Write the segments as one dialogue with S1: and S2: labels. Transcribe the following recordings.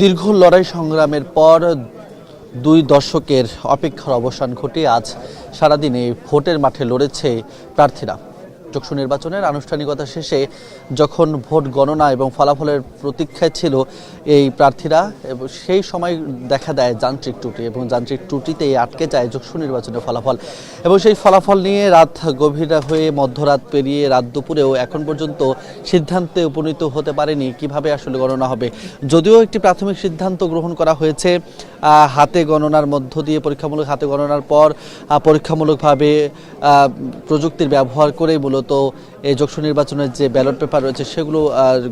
S1: দীর্ঘ লড়াই সংগ্রামের পর 2 দশকের অপেক্ষার অবসান ঘটিয়ে আজ সারাদিনে ভোটের মাঠে লড়েছে প্রার্থীরা। চক্ষু নির্বাচনের আনুষ্ঠানিকতা শেষে যখন ভোট গণনা এবং ফলাফলের প্রতীক্ষায় ছিল এই প্রার্থীরা, এবং সেই সময় দেখা দেয় যান্ত্রিক ত্রুটি, এবং যান্ত্রিক ত্রুটিতেই আটকে যায় চক্ষু নির্বাচনের ফলাফল। এবং সেই ফলাফল নিয়ে রাত গভীর হয়ে মধ্যরাত পেরিয়ে রাত দুপুরেও এখন পর্যন্ত সিদ্ধান্তে উপনীত হতে পারেনি কিভাবে আসলে গণনা হবে। যদিও একটি প্রাথমিক সিদ্ধান্ত গ্রহণ করা হয়েছে হাতে গণনার মধ্য দিয়ে, পরীক্ষামূলক হাতে গণনার পর পরীক্ষামূলকভাবে প্রযুক্তির ব্যবহার করেই মূলত এই চক্ষু নির্বাচনের যে ব্যালট পেপার রয়েছে সেগুলো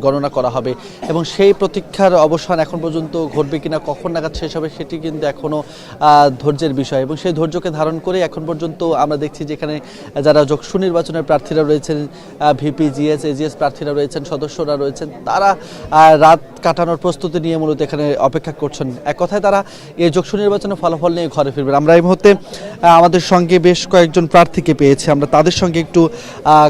S1: গণনা করা হবে, এবং সেই প্রতীক্ষার অবসান এখন পর্যন্ত ঘটবে কিনা, কখন নাগাদ শেষ হবে সেটি কিন্তু এখনও ধৈর্যের বিষয়। এবং সেই ধৈর্যকে ধারণ করে এখন পর্যন্ত আমরা দেখছি যেখানে যারা চক্ষু নির্বাচনের প্রার্থীরা রয়েছেন, ভিপি, জিএস, এজিএস প্রার্থীরা রয়েছেন, সদস্যরা রয়েছেন, তারা রাত কাটানোর প্রস্তুতি নিয়ে মূলত এখানে অপেক্ষা করছেন। এক কথায় তারা এই চক্ষু নির্বাচনের ফলাফল নিয়ে ঘরে ফিরবেন। আমরা এই মুহূর্তে আমাদের সঙ্গে বেশ কয়েকজন প্রার্থীকে পেয়েছি, আমরা তাদের সঙ্গে একটু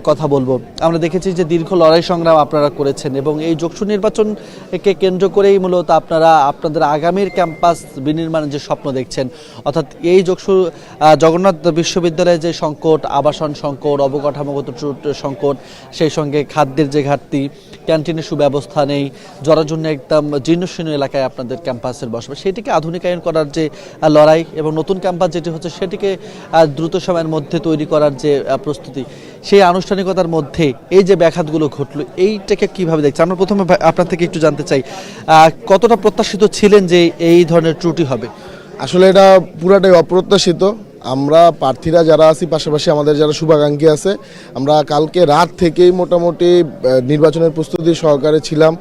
S1: কথা বলবো। আমরা দেখেছি যে দীর্ঘ লড়াই সংগ্রাম আপনারা করেছেন, এবং এই চক্ষু নির্বাচনকে কেন্দ্র করেই মূলত আপনারা আপনাদের আগামীর ক্যাম্পাস বিনির্মাণের যে স্বপ্ন দেখছেন, অর্থাৎ এই জগন্নাথ বিশ্ববিদ্যালয়ে যে সংকট, আবাসন সংকট, অবকাঠামোগত সংকট, সেই সঙ্গে খাদ্যের যে ঘাটতি, ক্যান্টিনের সুব্যবস্থা নেই, জরাজীর্ণ একদম জীর্ণশীর্ণ এলাকায় আপনাদের ক্যাম্পাসের বসবাস, সেটিকে আধুনিকায়ন করার যে লড়াই, এবং নতুন ক্যাম্পাস যেটি হচ্ছে সেটিকে দ্রুত সময়ের মধ্যে তৈরি করার যে প্রস্তুতি, সেই আনুষ্ঠানিকতার মধ্যে এই যে ব্যাঘাতগুলো ঘটলো, এইটাকে কিভাবে দেখছে? আমরা প্রথমে আপনার থেকে একটু জানতে চাই, কতটা প্রত্যাশিত ছিলেন যে এই ধরনের ত্রুটি হবে?
S2: আসলে এটা পুরাটাই অপ্রত্যাশিত। আমরা প্রার্থীরা যারা আছি, পাশাপাশি আমাদের যারা শুভাকাঙ্ক্ষী আছে, আমরা কালকে রাত থেকেই মোটামুটি নির্বাচনের প্রস্তুতি সহকারে ছিলাম।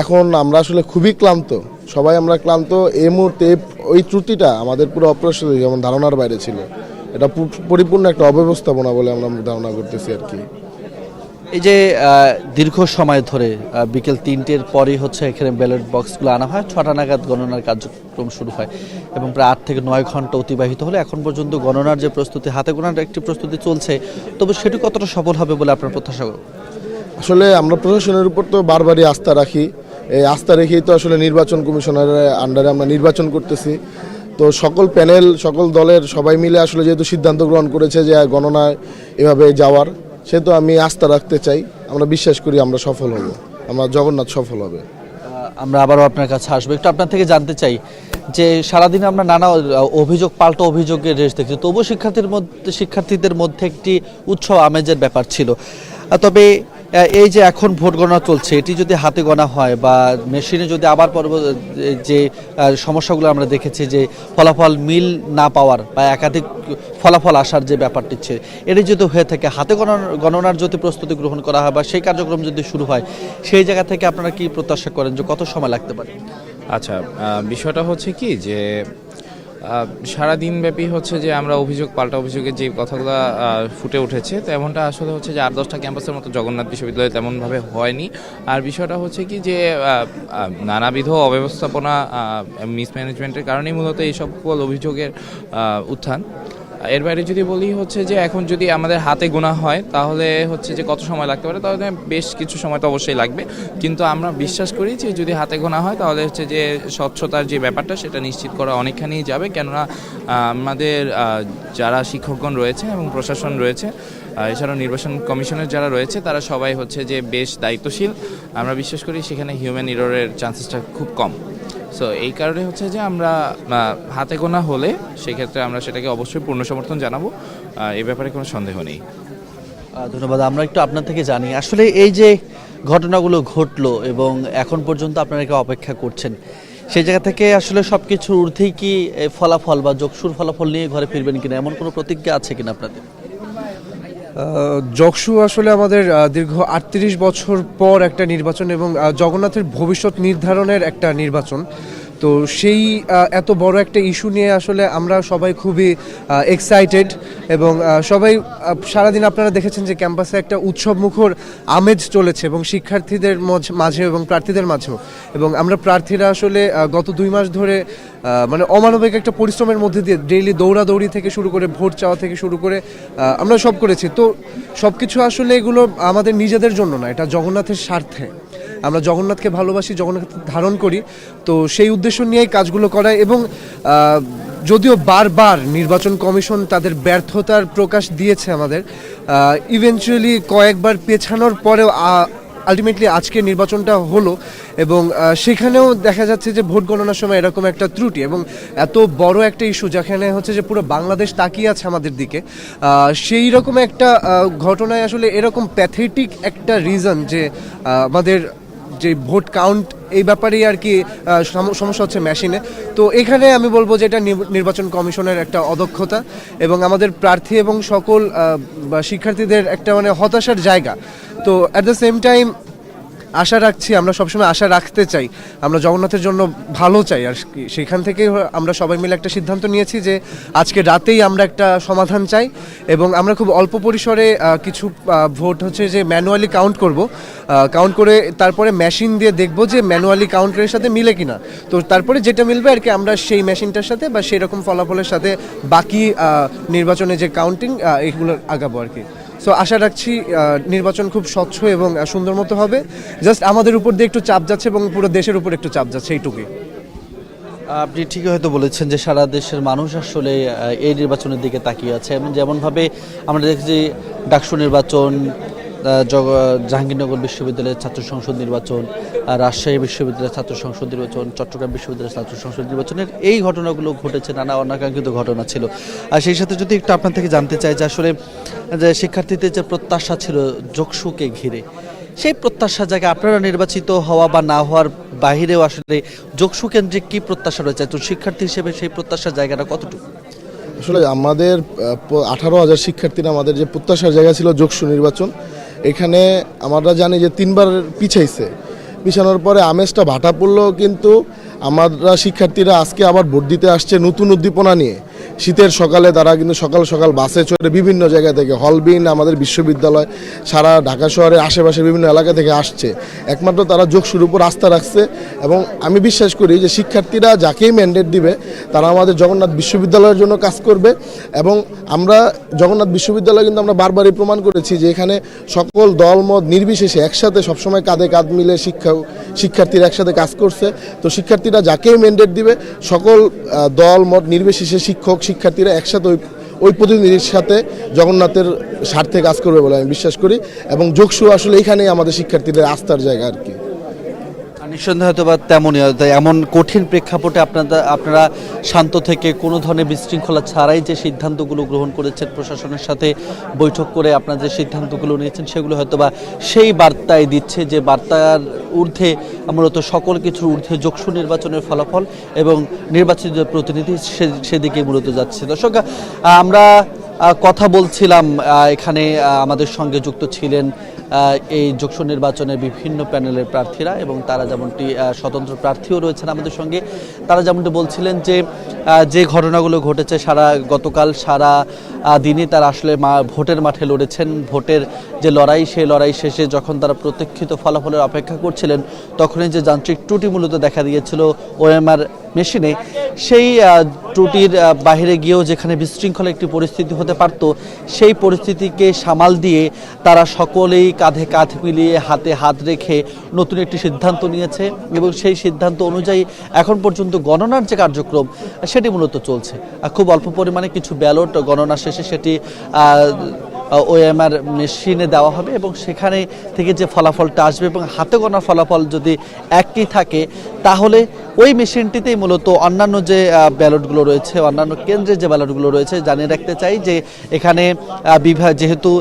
S2: এখন আমরা আসলে খুবই ক্লান্ত, সবাই আমরা ক্লান্ত। এই মুহূর্তে ওই ত্রুটিটা আমাদের পুরো অপ্রত্যাশিত, যেমন ধারণার বাইরে ছিল। এটা পরিপূর্ণ একটা অব্যবস্থাপনা বলে আমরা ধারণা করতেছি আর কি।
S1: এই যে দীর্ঘ সময় ধরে বিকেল 3টের পরেই হচ্ছে এখানে ব্যালট বক্সগুলো আনা হয়, 6টা নাগাদ গণনার কার্যক্রম শুরু হয়, এবং প্রায় 8 থেকে 9 ঘন্টা অতিবাহিত হলে এখন পর্যন্ত গণনার যে প্রস্তুতি, হাতে গোনার একটি প্রস্তুতি চলছে, তবে সেটি কতটা সফল হবে বলে আপনার প্রত্যাশা?
S2: আসলে আমরা প্রশাসনের উপর তো বারবারই আস্থা রাখি, এই আস্থা রেখেই তো আসলে নির্বাচন কমিশনারের আন্ডারে আমরা নির্বাচন করতেছি। তো সকল প্যানেল, সকল দলের সবাই মিলে আসলে যেহেতু সিদ্ধান্ত গ্রহণ করেছে যে গণনায় এভাবে যাওয়ার, সেহেতু আমি আস্থা রাখতে চাই। আমরা বিশ্বাস করি আমরা সফল হব, আমরা জগন্নাথ সফল হবে।
S1: আমরা আবারও আপনার কাছে আসবো, একটু আপনার থেকে জানতে চাই যে সারাদিন আমরা নানা অভিযোগ, পাল্টা অভিযোগের রেশ দেখছি, তবুও শিক্ষার্থীদের মধ্যে একটি উৎসব আমেজের ব্যাপার ছিল। তবে এই যে এখন ভোট গণনা চলছে, এটি যদি হাতে গণা হয় বা মেশিনে যদি আবার যে সমস্যাগুলো আমরা দেখেছি, যে ফলাফল মিল না পাওয়ার বা একাধিক ফলাফল আসার যে ব্যাপারটি ছিল, এটি যদি হয়ে থাকে, হাতে গণনার যদি প্রস্তুতি গ্রহণ করা হয় বা সেই কার্যক্রম যদি শুরু হয়, সেই জায়গা থেকে আপনারা কি প্রত্যাশা করেন যে কত সময় লাগতে পারে?
S3: আচ্ছা, বিষয়টা হচ্ছে কি যে সারাদিন ব্যাপী হচ্ছে যে আমরা পাল্টা অভিযোগের যে কথাগুলো ফুটে উঠেছে, তেমনটা আসলে হচ্ছে যে 8-10টা ক্যাম্পাসের মতো জগন্নাথ বিশ্ববিদ্যালয়ে তেমনভাবে হয়নি। আর বিষয়টা হচ্ছে কি যে নানাবিধ অব্যবস্থাপনা, মিসম্যানেজমেন্টের কারণেই মূলত এই সকল অভিযোগের উত্থান। এর বাইরে যদি বলি হচ্ছে যে এখন যদি আমাদের হাতে গোনা হয় তাহলে হচ্ছে যে কত সময় লাগতে পারে, তাহলে বেশ কিছু সময় তো অবশ্যই লাগবে, কিন্তু আমরা বিশ্বাস করি যে যদি হাতে গোনা হয় তাহলে হচ্ছে যে স্বচ্ছতার যে ব্যাপারটা সেটা নিশ্চিত করা অনেকখানি যাবে। কেননা আমাদের যারা শিক্ষকগণ রয়েছে এবং প্রশাসন রয়েছে, এছাড়াও নির্বাচন কমিশনের যারা রয়েছে, তারা সবাই হচ্ছে যে বেশ দায়িত্বশীল। আমরা বিশ্বাস করি সেখানে হিউম্যান এররের চান্সেসটা খুব কম। সো এই কারণে হচ্ছে যে আমরা হাতে গোনা হলে সেক্ষেত্রে আমরা সেটাকে অবশ্যই পূর্ণ সমর্থন জানাবো, এই ব্যাপারে কোনো সন্দেহ নেই।
S1: ধন্যবাদ। আমরা একটু আপনার থেকে জানি, আসলে এই যে ঘটনাগুলো ঘটলো এবং এখন পর্যন্ত আপনারা অপেক্ষা করছেন, সেই জায়গা থেকে আসলে সবকিছুর ঊর্ধ্বেই কি ফলাফল বা যোগসুর ফলাফল নিয়ে ঘরে ফিরবেন কিনা, এমন কোনো প্রতিজ্ঞা আছে কিনা আপনাদের?
S4: জকসু আসলে আমাদের দীর্ঘ 38 বছর পর একটা নির্বাচন, এবং জগন্নাথের ভবিষ্যৎ নির্ধারণের একটা নির্বাচন। তো সেই এত বড় একটা ইস্যু নিয়ে আসলে আমরা সবাই খুবই এক্সাইটেড এবং সবাই সারাদিন আপনারা দেখেছেন যে ক্যাম্পাসে একটা উৎসব মুখর আমেজ চলেছে এবং শিক্ষার্থীদের মাঝে এবং প্রার্থীদের মাঝেও। এবং আমরা প্রার্থীরা আসলে গত 2 মাস ধরে মানে অমানবিক একটা পরিশ্রমের মধ্যে দিয়ে ডেইলি দৌড়াদৌড়ি থেকে শুরু করে ভোট চাওয়া থেকে শুরু করে আমরা সব করেছি। তো সব কিছু আসলে এগুলো আমাদের নিজেদের জন্য না, এটা জগন্নাথের স্বার্থে। আমরা জগন্নাথকে ভালোবাসি, জগন্নাথকে ধারণ করি, তো সেই উদ্দেশ্য নিয়েই কাজগুলো করা। এবং যদিও বারবার নির্বাচন কমিশন তাদের ব্যর্থতার প্রকাশ দিয়েছে আমাদের, ইভেনচুয়ালি কয়েকবার পেছানোর পরেও আলটিমেটলি আজকে নির্বাচনটা হলো এবং সেখানেও দেখা যাচ্ছে যে ভোট গণনার সময় এরকম একটা ত্রুটি এবং এত বড় একটা ইস্যু যেখানে হচ্ছে যে পুরো বাংলাদেশ তাকিয়ে আছে আমাদের দিকে, সেই রকম একটা ঘটনায় আসলে এরকম প্যাথেটিক একটা রিজন যে আমাদের যে ভোট কাউন্ট এই ব্যাপারেই আর কি সমস্যা হচ্ছে মেশিনে। তো এখানে আমি বলবো যে এটা নির্বাচন কমিশনের একটা অদক্ষতা এবং আমাদের প্রার্থী এবং সকল শিক্ষার্থীদের একটা মানে হতাশার জায়গা। তো অ্যাট দ্য সেম টাইম আশা রাখছি, আমরা সবসময় আশা রাখতে চাই, আমরা জগন্নাথের জন্য ভালো চাই। আর সেখান থেকে আমরা সবাই মিলে একটা সিদ্ধান্ত নিয়েছি যে আজকে রাতেই আমরা একটা সমাধান চাই এবং আমরা খুব অল্প পরিসরে কিছু ভোট হচ্ছে যে ম্যানুয়ালি কাউন্ট করব, কাউন্ট করে তারপরে মেশিন দিয়ে দেখব যে ম্যানুয়ালি কাউন্টের সাথে মিলে কিনা। তো তারপরে যেটা মিলবে আর কি আমরা সেই মেশিনটার সাথে বা সেই রকম ফলাফলের সাথে বাকি নির্বাচনে যে কাউন্টিং এইগুলো আগাবো আর কি। সো আশা রাখছি নির্বাচন খুব স্বচ্ছ এবং সুন্দর মতো হবে। জাস্ট আমাদের উপর দিয়ে একটু চাপ যাচ্ছে এবং পুরো দেশের উপর একটু চাপ যাচ্ছে, এইটুকুই।
S1: আপনি ঠিকই হয়তো বলেছেন যে সারা দেশের মানুষ আসলে এই নির্বাচনের দিকে তাকিয়ে আছে এবং যেমনভাবে আমরা দেখেছি ডাকসু নির্বাচন, জাহাঙ্গীরনগর বিশ্ববিদ্যালয়ের ছাত্র সংসদ নির্বাচন, রাজশাহী বিশ্ববিদ্যালয়ের ছাত্র সংসদ নির্বাচন, চট্টগ্রাম বিশ্ববিদ্যালয়ের ছাত্র সংসদ নির্বাচনের এই ঘটনাগুলো ঘটেছে, নানা অনাকাঙ্ক্ষিত ঘটনা ছিল। আর সেই সাথে যদি একটু আপনার থেকে জানতে চাই যে আসলে যে শিক্ষার্থীদের যে প্রত্যাশা ছিল যোগসুকে ঘিরে, সেই প্রত্যাশা জায়গায় আপনারা নির্বাচিত হওয়া বা না হওয়ার বাহিরেও আসলে যোগসু কেন্দ্রিক কী প্রত্যাশা রয়েছে, তো শিক্ষার্থী হিসেবে সেই প্রত্যাশার জায়গাটা কতটুকু?
S2: আসলে আমাদের 18,000 শিক্ষার্থীরা আমাদের যে প্রত্যাশার জায়গা ছিল যোগসু নির্বাচন, এখানে আমরা জানি যে 3বার পিছানোর পরে আমেজটা ভাটা পড়লেও কিন্তু আমরা শিক্ষার্থীরা আজকে আবার ভোট দিতে আসছে নতুন উদ্দীপনা নিয়ে। শীতের সকালে তারা কিন্তু সকাল সকাল বাসে চড়ে বিভিন্ন জায়গা থেকে, হলবিন আমাদের বিশ্ববিদ্যালয় সারা ঢাকা শহরের আশেপাশের বিভিন্ন এলাকা থেকে আসছে। একমাত্র তারা যোগসুর উপর আস্থা রাখছে এবং আমি বিশ্বাস করি যে শিক্ষার্থীরা যাকেই ম্যান্ডেট দিবে তারা আমাদের জগন্নাথ বিশ্ববিদ্যালয়ের জন্য কাজ করবে। এবং আমরা জগন্নাথ বিশ্ববিদ্যালয় কিন্তু আমরা বারবারই প্রমাণ করেছি যে এখানে সকল দলমত নির্বিশেষে একসাথে সবসময় কাঁধে কাঁধ মিলে শিক্ষার্থীরা একসাথে কাজ করছে। তো শিক্ষার্থীরা যাকেই ম্যান্ডেট দিবে সকল দল মত নির্বিশেষে শিক্ষার্থীরা একসাথে ওই প্রতিনিধির সাথে জগন্নাথের স্বার্থে কাজ করবে বলে আমি বিশ্বাস করি এবং যোগসু আসলে এইখানেই আমাদের শিক্ষার্থীদের আস্থার জায়গা আর কি।
S1: নিঃসন্দেহে হয়তো বা তেমনই, এমন কঠিন প্রেক্ষাপটে আপনারা শান্ত থেকে কোনো ধরনের বিশৃঙ্খলা ছাড়াই যে সিদ্ধান্তগুলো গ্রহণ করেছেন, প্রশাসনের সাথে বৈঠক করে আপনারা যে সিদ্ধান্তগুলো নিয়েছেন সেগুলো হয়তো বা সেই বার্তায় দিচ্ছে যে বার্তার ঊর্ধ্বে মূলত সকল কিছুর ঊর্ধ্বে যোগসু নির্বাচনের ফলাফল এবং নির্বাচিত প্রতিনিধি সেদিকে মূলত যাচ্ছে। দর্শক, আমরা কথা বলছিলাম, এখানে আমাদের সঙ্গে যুক্ত ছিলেন এই যোগসু নির্বাচনের বিভিন্ন প্যানেলের প্রার্থীরা এবং তারা যেমনটি স্বতন্ত্র প্রার্থীও রয়েছেন আমাদের সঙ্গে। তারা যেমনটি বলছিলেন যে ঘটনাগুলো ঘটেছে গতকাল সারা দিনই তারা আসলে ভোটের মাঠে লড়েছেন। ভোটের যে লড়াই, সেই লড়াই শেষে যখন তারা প্রতীক্ষিত ফলাফলের অপেক্ষা করছিলেন তখনই যে যান্ত্রিক ত্রুটি মূলত দেখা দিয়েছিল ওএমআর মেশিনে, সেই ত্রুটির বাইরে গিয়েও যেখানে বিশৃঙ্খল একটি পরিস্থিতি হতে পারত, সেই পরিস্থিতিকে সামাল দিয়ে তারা সকলেই কাঁধে কাঁধ মিলিয়ে হাতে হাত রেখে নতুন একটি সিদ্ধান্ত নিয়েছে এবং সেই সিদ্ধান্ত অনুযায়ী এখন পর্যন্ত গণনার যে কার্যক্রম সেটি মূলত চলছে। খুব অল্প পরিমাণে কিছু ব্যালট গণনা শেষে সেটি ওএমআর মেশিনে দেওয়া হবে এবং সেখানে থেকে যে ফলাফলটা আসবে এবং হাতে গোনার ফলাফল যদি একই থাকে তাহলে ওই মেশিনটিতেই মূলত অন্যান্য যে ব্যালটগুলো রয়েছে, অন্যান্য কেন্দ্রের যে ব্যালটগুলো রয়েছে, জানিয়ে রাখতে চাই যে এখানে যেহেতু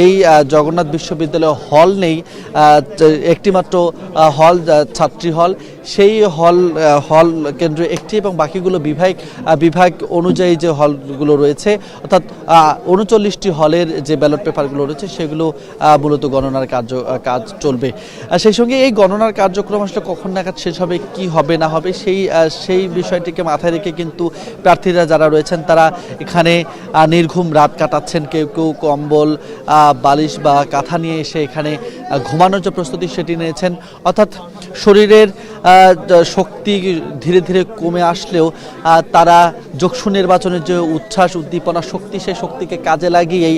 S1: এই জগন্নাথ বিশ্ববিদ্যালয়ে হল নেই, একটিমাত্র হল ছাত্রী হল, সেই হল কেন্দ্র একটি এবং বাকিগুলো বিভাগ অনুযায়ী যে হলগুলো রয়েছে, অর্থাৎ 39টি হলের যে ব্যালট পেপারগুলো রয়েছে সেগুলো মূলত গণনার কাজ চলবে। সেই সঙ্গে এই গণনার কার্যক্রম আসলে কখন নাগাদ শেষ হবে, কি হবে না হবে হবে সেই বিষয়টিকে মাথায় রেখে কিন্তু প্রার্থীরা যারা রয়েছেন তারা এখানে নির্ঘুম রাত কাটাচ্ছেন। কেউ কেউ কম্বল বালিশ বা কাঁথা নিয়ে এসে এখানে ঘুমানোর যে প্রস্তুতি সেটি নিয়েছেন। অর্থাৎ শরীরের শক্তি ধীরে ধীরে কমে আসলেও তারা যোগসু নির্বাচনের যে উচ্ছ্বাস উদ্দীপনা শক্তি সেই শক্তিকে কাজে লাগিয়েই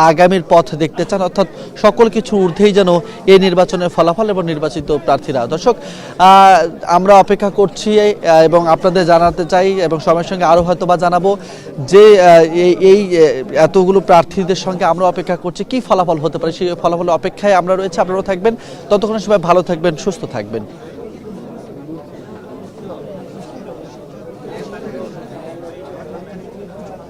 S1: আগামীর পথ দেখতে চান। অর্থাৎ সকল কিছু ঊর্ধ্বেই যেন এই নির্বাচনের ফলাফল এবং নির্বাচিত প্রার্থীরা। দর্শক, আমরা অপেক্ষা করছি এবং আপনাদের জানাতে চাই এবং সময়ের সঙ্গে আরও হয়তো বা জানাবো যে এই এতগুলো প্রার্থীদের সঙ্গে আমরা অপেক্ষা করছি কি ফলাফল হতে পারে। সেই ফলাফলের অপেক্ষায় আমরা রয়েছে। আপনারাও থাকবেন, ততক্ষণ সবাই ভালো থাকবেন, সুস্থ থাকবেন।